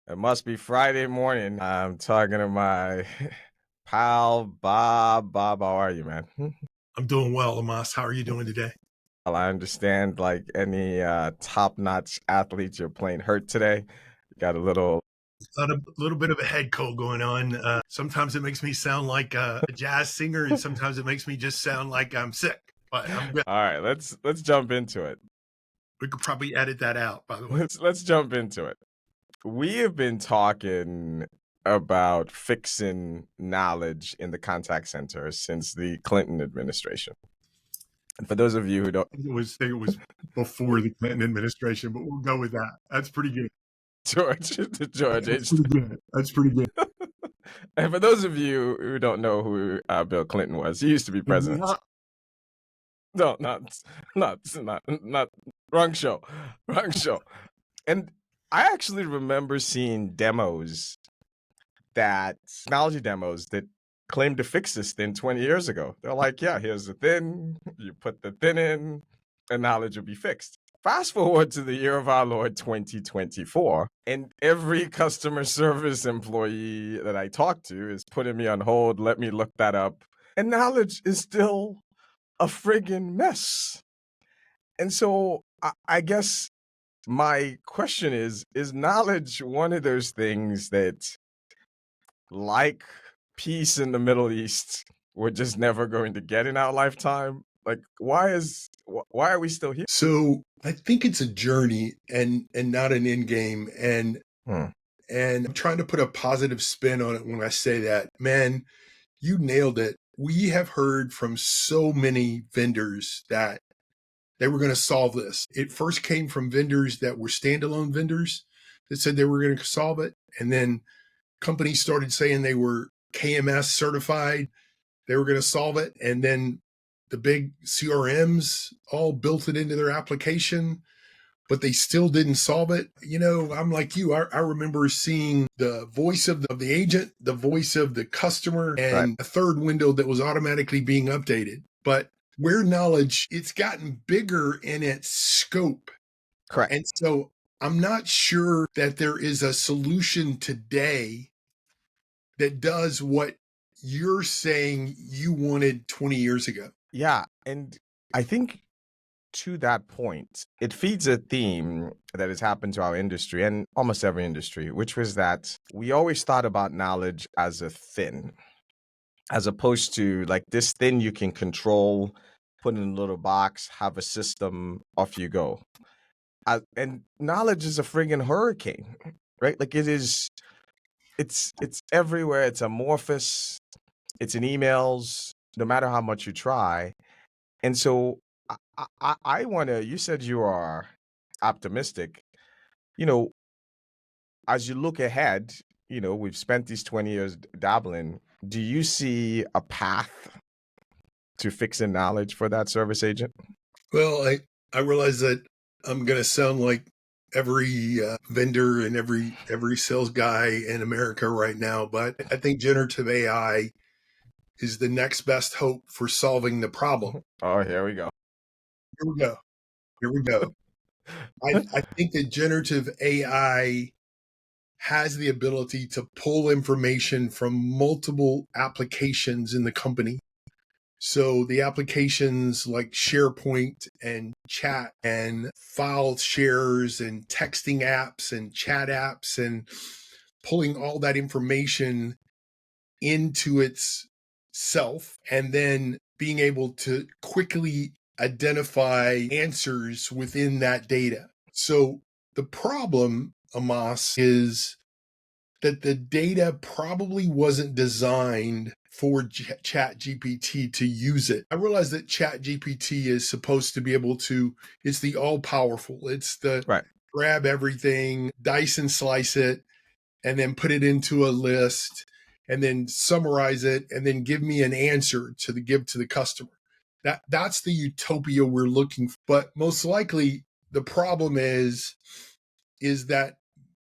It must be Friday morning. I'm talking to my pal, Bob. Bob, how are you, man? I'm doing well, Amos. How are you doing today? Well, I understand, like any top-notch athlete, you're playing hurt today. You got a little. Got a little bit of a head cold going on. Sometimes it makes me sound like a jazz singer, and sometimes it makes me just sound like I'm sick. But I'm good. All right, let's jump into it. We could probably edit that out, by the way. Let's jump into it. We have been talking about fixing knowledge in the contact center since the Clinton administration. And for those of you who don't, I think it was before the Clinton administration, but we'll go with that. That's pretty good. George That's H. pretty good. That's pretty good. And for those of you who don't know who Bill Clinton was, he used to be president. No, not wrong show, wrong show. And I actually remember seeing technology demos that claimed to fix this thing 20 years ago. They're like, yeah, here's the thin, you put the thin in, and knowledge will be fixed. Fast forward to the year of our Lord 2024, and every customer service employee that I talk to is putting me on hold, let me look that up. And knowledge is still a friggin' mess. And so I guess my question is knowledge one of those things that, like peace in the Middle East, we're just never going to get in our lifetime? Like, why are we still here? So I think it's a journey and not an end game. Hmm. And I'm trying to put a positive spin on it when I say that. Man, you nailed it. We have heard from so many vendors that they were going to solve this. It first came from vendors that were standalone vendors that said they were going to solve it. And then companies started saying they were KMS certified, they were going to solve it. And then the big CRMs all built it into their application, but they still didn't solve it. You know, I'm like you. I remember seeing the voice of the agent, the voice of the customer, Right. and a third window that was automatically being updated. But where knowledge, it's gotten bigger in its scope. Correct. And so I'm not sure that there is a solution today that does what you're saying you wanted 20 years ago. Yeah. And I think to that point, it feeds a theme that has happened to our industry and almost every industry, which was that we always thought about knowledge as a thin, as opposed to like this thing you can control, put in a little box, have a system, off you go. And knowledge is a friggin' hurricane, right? Like it's everywhere. It's amorphous. It's in emails. No matter how much you try, and so I want to. You said you are optimistic. You know, as you look ahead, we've spent these 20 years dabbling. Do you see a path to fixing knowledge for that service agent? Well, I realize that I'm going to sound like every vendor and every sales guy in America right now, but I think generative AI is the next best hope for solving the problem. Oh, here we go. Here we go. Here we go. I think that generative AI has the ability to pull information from multiple applications in the company. So the applications like SharePoint and chat and file shares and texting apps and chat apps and pulling all that information into itself and then being able to quickly identify answers within that data. So the problem, Amos, is that the data probably wasn't designed for Chat GPT to use it. I realize that Chat GPT is supposed to be able to, it's the all powerful, it's the Right. grab everything, dice and slice it, and then put it into a list and then summarize it and then give me an answer to give to the customer. That's the utopia we're looking for. But most likely the problem is that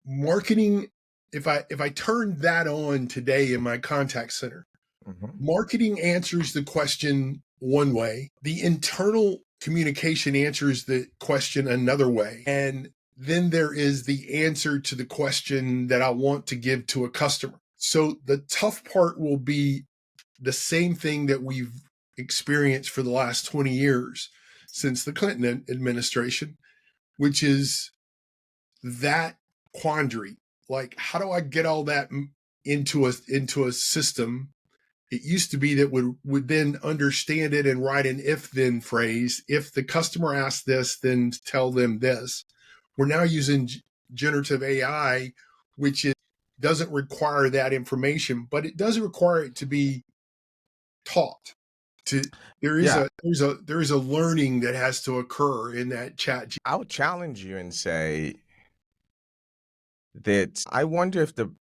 marketing, if I turn that on today in my contact center, marketing answers the question one way, the internal communication answers the question another way. And then there is the answer to the question that I want to give to a customer. So the tough part will be the same thing that we've experienced for the last 20 years since the Clinton administration, which is that quandary. Like, how do I get all that into a system? It used to be that would then understand it and write an if then phrase. If the customer asks this, then tell them this. We're now using generative AI, which doesn't require that information, but it does require it to be taught. There is Yeah, a learning that has to occur in that chat. I would challenge you and say that I wonder if the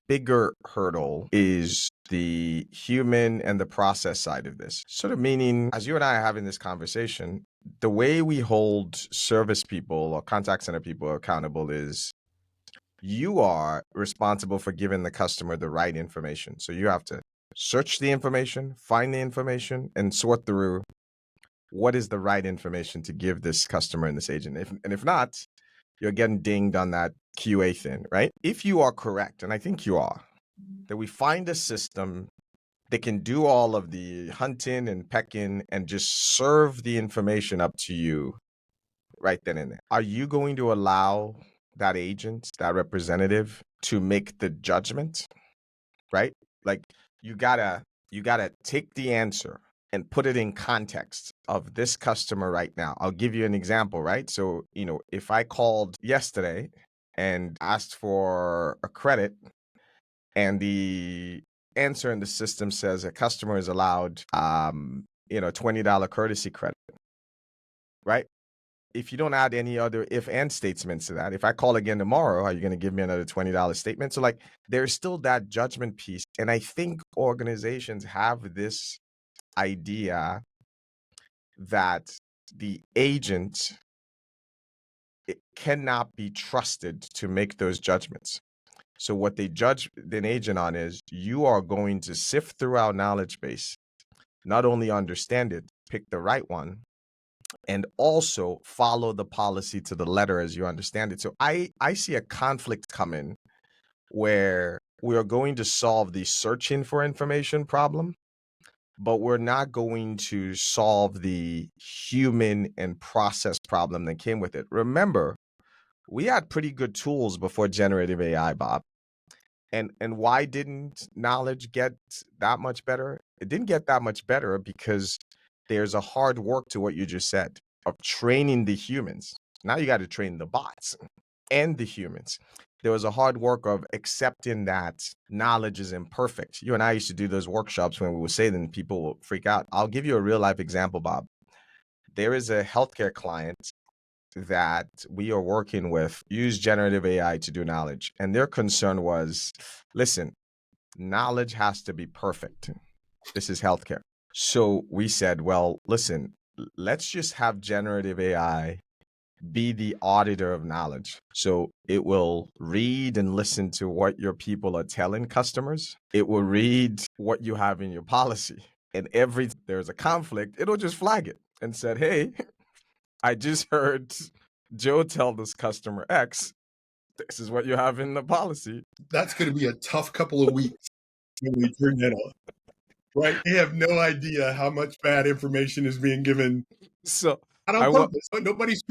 bigger hurdle is the human and the process side of this. Sort of meaning, as you and I are having this conversation, the way we hold service people or contact center people accountable is you are responsible for giving the customer the right information. So you have to search the information, find the information, and sort through what is the right information to give this customer and this agent. If not, you're getting dinged on that QA thing, right? If you are correct, and I think you are, that we find a system that can do all of the hunting and pecking and just serve the information up to you right then and there. Are you going to allow that agent, that representative, to make the judgment, right? Like you gotta take the answer and put it in context of this customer right now. I'll give you an example, right? So, if I called yesterday and asked for a credit and the answer in the system says a customer is allowed $20 courtesy credit, right? If you don't add any other if and statements to that, if I call again tomorrow, are you going to give me another $20 statement? So, like, there's still that judgment piece. And I think organizations have this idea that the agent cannot be trusted to make those judgments. So, what they judge an agent on is you are going to sift through our knowledge base, not only understand it, pick the right one, and also follow the policy to the letter as you understand it. So I see a conflict coming where we are going to solve the searching for information problem, but we're not going to solve the human and process problem that came with it. Remember, we had pretty good tools before generative AI, Bob. And why didn't knowledge get that much better? It didn't get that much better because there's a hard work to what you just said of training the humans. Now you got to train the bots and the humans. There was a hard work of accepting that knowledge is imperfect. You and I used to do those workshops when we would say them, people will freak out. I'll give you a real life example, Bob. There is a healthcare client that we are working with use generative AI to do knowledge. And their concern was, listen, knowledge has to be perfect. This is healthcare. So we said, well, listen, let's just have generative AI be the auditor of knowledge. So it will read and listen to what your people are telling customers. It will read what you have in your policy. And every there's a conflict, it'll just flag it and said, hey, I just heard Joe tell this customer X, this is what you have in the policy. That's going to be a tough couple of weeks when we turn that on. Right? They have no idea how much bad information is being given. So Not on purpose. Nobody's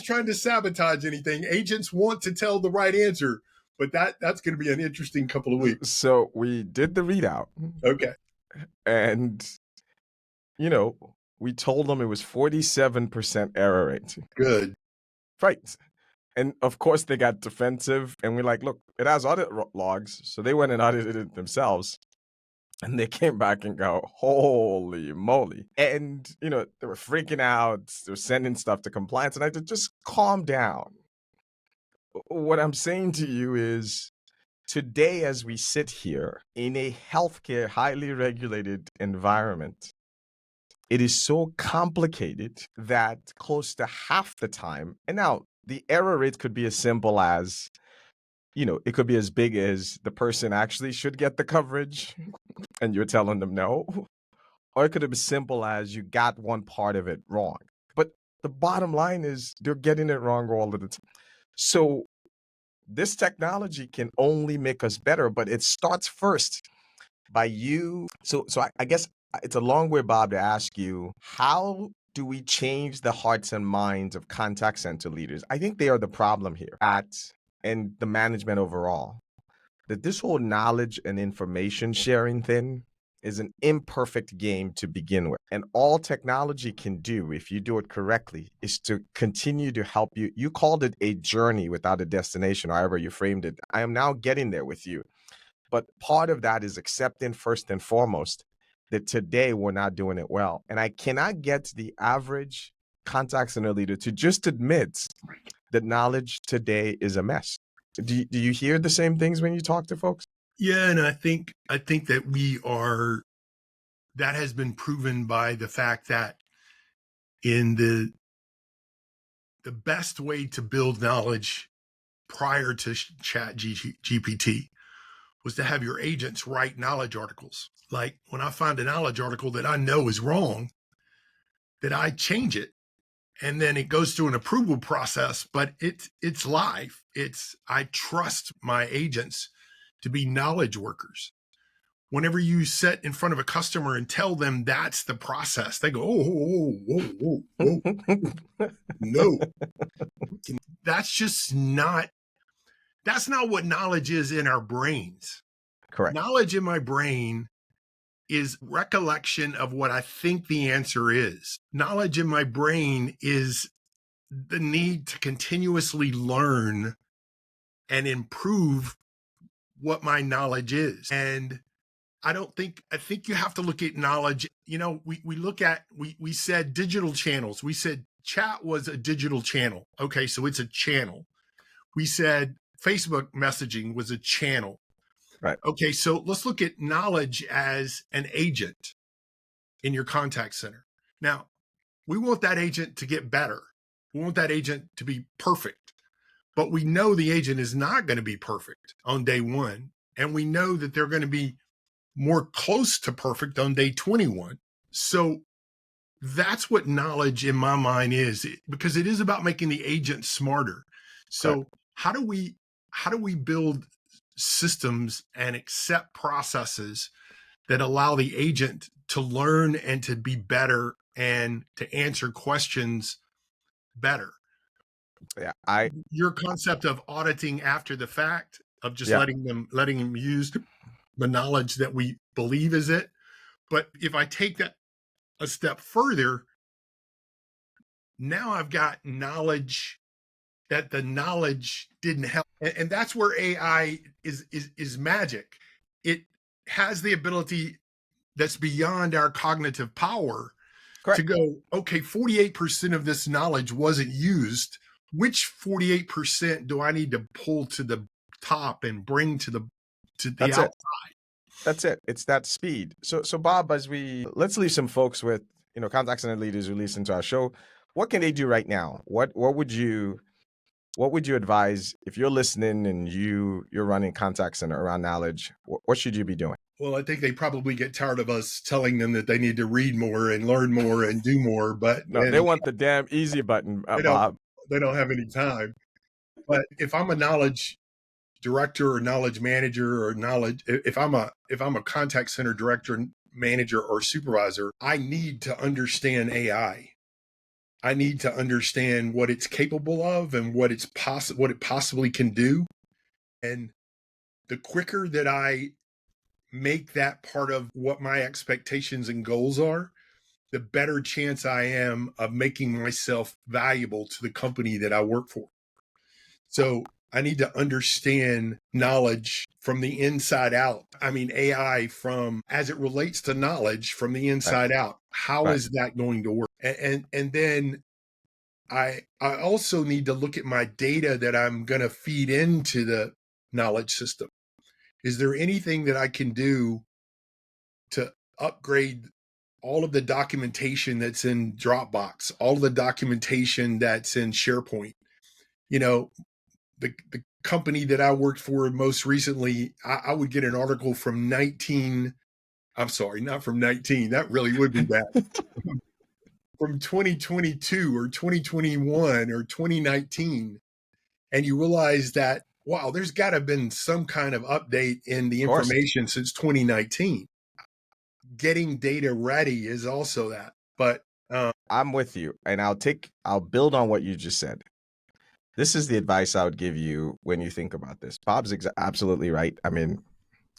trying to sabotage anything. Agents want to tell the right answer, but that's going to be an interesting couple of weeks. So we did the readout. Okay. And we told them it was 47% error rate. Good. Right. And of course they got defensive and we're like, look, it has audit logs. So they went and audited it themselves. And they came back and go, holy moly. And, they were freaking out. They were sending stuff to compliance. And I said, just calm down. What I'm saying to you is today, as we sit here in a healthcare, highly regulated environment, it is so complicated that close to half the time, and now the error rate could be as simple as, it could be as big as the person actually should get the coverage and you're telling them no. Or it could be as simple as you got one part of it wrong. But the bottom line is they're getting it wrong all of the time. So this technology can only make us better, but it starts first by you. So I guess it's a long way, Bob, to ask you, how do we change the hearts and minds of contact center leaders? I think they are the problem here and the management overall. That this whole knowledge and information sharing thing is an imperfect game to begin with. And all technology can do, if you do it correctly, is to continue to help you. You called it a journey without a destination, however you framed it. I am now getting there with you. But part of that is accepting first and foremost that today we're not doing it well. And I cannot get the average contact center leader to just admit that knowledge today is a mess. Do you hear the same things when you talk to folks? Yeah, and I think that that has been proven by the fact that in the best way to build knowledge prior to Chat GPT was to have your agents write knowledge articles. Like when I find a knowledge article that I know is wrong, that I change it, and then it goes through an approval process, but it's live. I trust my agents to be knowledge workers. Whenever you sit in front of a customer and tell them that's the process, they go, oh, whoa, whoa, whoa. No, that's not what knowledge is in our brains. Correct. Knowledge in my brain is recollection of what I think the answer is. Knowledge in my brain is the need to continuously learn and improve what my knowledge is. And I think you have to look at knowledge. You know, we said digital channels. We said chat was a digital channel. Okay, so it's a channel. We said Facebook messaging was a channel. Right. Okay, so let's look at knowledge as an agent in your contact center. Now, we want that agent to get better. We want that agent to be perfect. But we know the agent is not going to be perfect on day one. And we know that they're going to be more close to perfect on day 21. So that's what knowledge in my mind is, because it is about making the agent smarter. So Correct. how do we build systems and accept processes that allow the agent to learn and to be better and to answer questions better? Yeah, your concept of auditing after the fact, of just yeah, letting them use the knowledge that we believe is it. But if I take that a step further, now I've got knowledge that the knowledge didn't help. And that's where AI is magic. It has the ability that's beyond our cognitive power to correct. go, okay, 48% of this knowledge wasn't used. Which 48% do I need to pull to the top and bring to the That's outside? it. That's it. It's that speed. So Bob, let's leave some folks with, contact center leaders who listen to our show. What can they do right now? What would you advise if you're listening and you're running contact center around knowledge? What should you be doing? Well, I think they probably get tired of us telling them that they need to read more and learn more and do more, but No, they then want the damn easy button, they don't Bob. they don't have any time. But if I'm a knowledge director or knowledge manager or if I'm a contact center director, manager, or supervisor, I need to understand AI. I need to understand what it's capable of and what it possibly can do. And the quicker that I make that part of what my expectations and goals are, the better chance I am of making myself valuable to the company that I work for. So I need to understand knowledge from the inside out. I mean, AI from as it relates to knowledge from the Right. inside out. How Right. is that going to work? And then I also need to look at my data that I'm going to feed into the knowledge system. Is there anything that I can do to upgrade all of the documentation that's in Dropbox, all of the documentation that's in SharePoint? You know, the company that I worked for most recently, I would get an article from I'm sorry, not from 19. That really would be bad. From 2022 or 2021 or 2019. and you realize that, wow, there's got to have been some kind of update in the Of course. information since 2019. Getting data ready is also that. But I'm with you, and I'll build on what you just said. This is the advice I would give you when you think about this. Bob's absolutely right. I mean,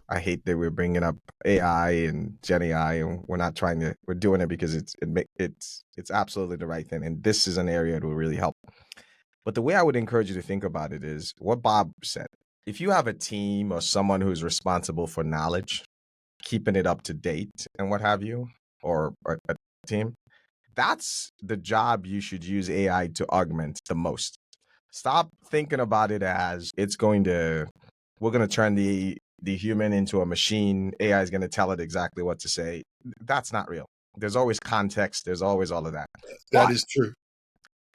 I hate that we're bringing up AI and Gen AI, and we're doing it because it's absolutely the right thing, and this is an area that will really help. But the way I would encourage you to think about it is what Bob said. If you have a team or someone who's responsible for knowledge, keeping it up to date and what have you, or a team, that's the job you should use AI to augment the most. Stop thinking about it as we're going to turn the human into a machine. AI is going to tell it exactly what to say. That's not real. There's always context. There's always all of that. that is true.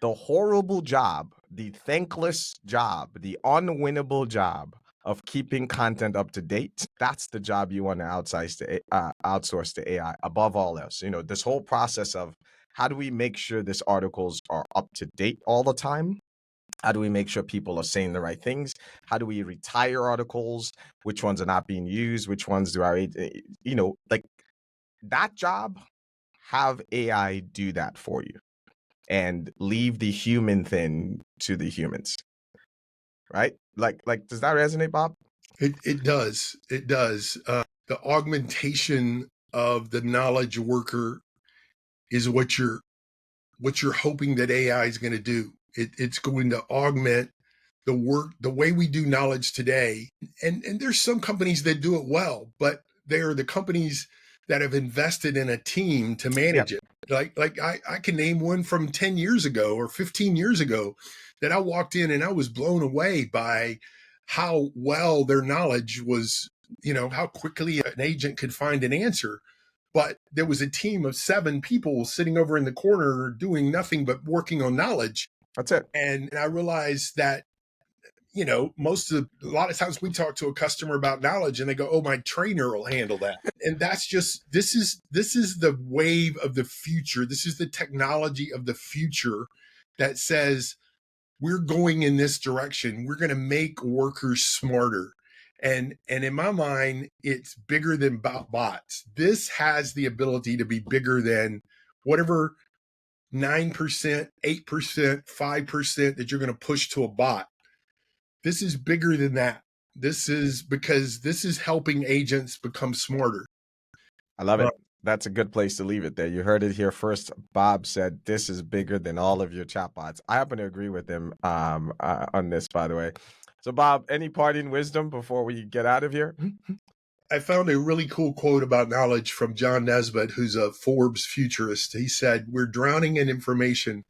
The horrible job, the thankless job, the unwinnable job of keeping content up to date, that's the job you want to outsource to AI above all else. This whole process of how do we make sure these articles are up to date all the time? How do we make sure people are saying the right things? How do we retire articles? Which ones are not being used? Which ones do like that job, have AI do that for you and leave the human thing to the humans. Right? Like, does that resonate, Bob? It does. It does. The augmentation of the knowledge worker is what you're hoping that AI is going to do. It's going to augment the work, the way we do knowledge today. And there's some companies that do it well, but they're the companies that have invested in a team to manage it. Like I can name one from 10 years ago or 15 years ago that I walked in and I was blown away by how well their knowledge was, how quickly an agent could find an answer. But there was a team of 7 people sitting over in the corner doing nothing but working on knowledge. That's it. And I realized that, a lot of times we talk to a customer about knowledge and they go, oh, my trainer will handle that. And that's just, this is the wave of the future. This is the technology of the future that says we're going in this direction. We're going to make workers smarter. And in my mind, it's bigger than bots. This has the ability to be bigger than whatever 9%, 8%, 5% that you're going to push to a bot. This is bigger than that. This is because this is helping agents become smarter. I love it. That's a good place to leave it there. You heard it here first. Bob said this is bigger than all of your chatbots. I happen to agree with him on this, by the way. So, Bob, any parting wisdom before we get out of here? I found a really cool quote about knowledge from John Nesbitt, who's a Forbes futurist. He said, "We're drowning in information,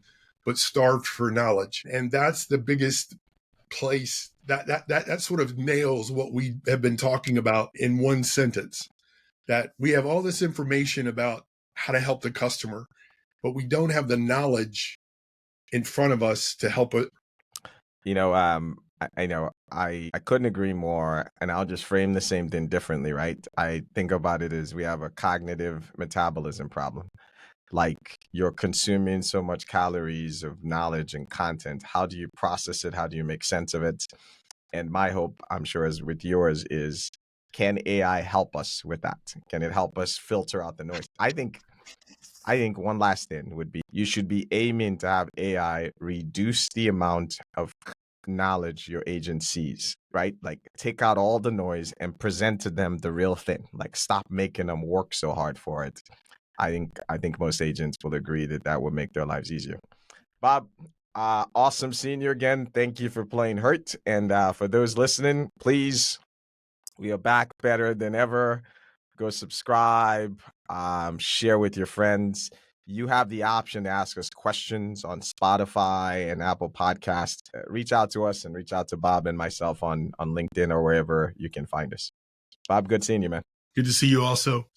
but starved for knowledge." And that's the biggest place that sort of nails what we have been talking about in one sentence. That we have all this information about how to help the customer, but we don't have the knowledge in front of us to help it. I know I couldn't agree more, and I'll just frame the same thing differently, right? I think about it as we have a cognitive metabolism problem. Like you're consuming so much calories of knowledge and content. How do you process it? How do you make sense of it? And my hope, I'm sure, as with yours, is can AI help us with that? Can it help us filter out the noise? I think one last thing would be you should be aiming to have AI reduce the amount of knowledge your agent sees, right? Like take out all the noise and present to them the real thing. Like stop making them work so hard for it. I think most agents will agree that will make their lives easier. Bob, awesome seeing you again. Thank you for playing Hurt. And for those listening, please, we are back better than ever. Go subscribe, share with your friends. You have the option to ask us questions on Spotify and Apple Podcasts. Reach out to us and reach out to Bob and myself on LinkedIn or wherever you can find us. Bob, good seeing you, man. Good to see you also.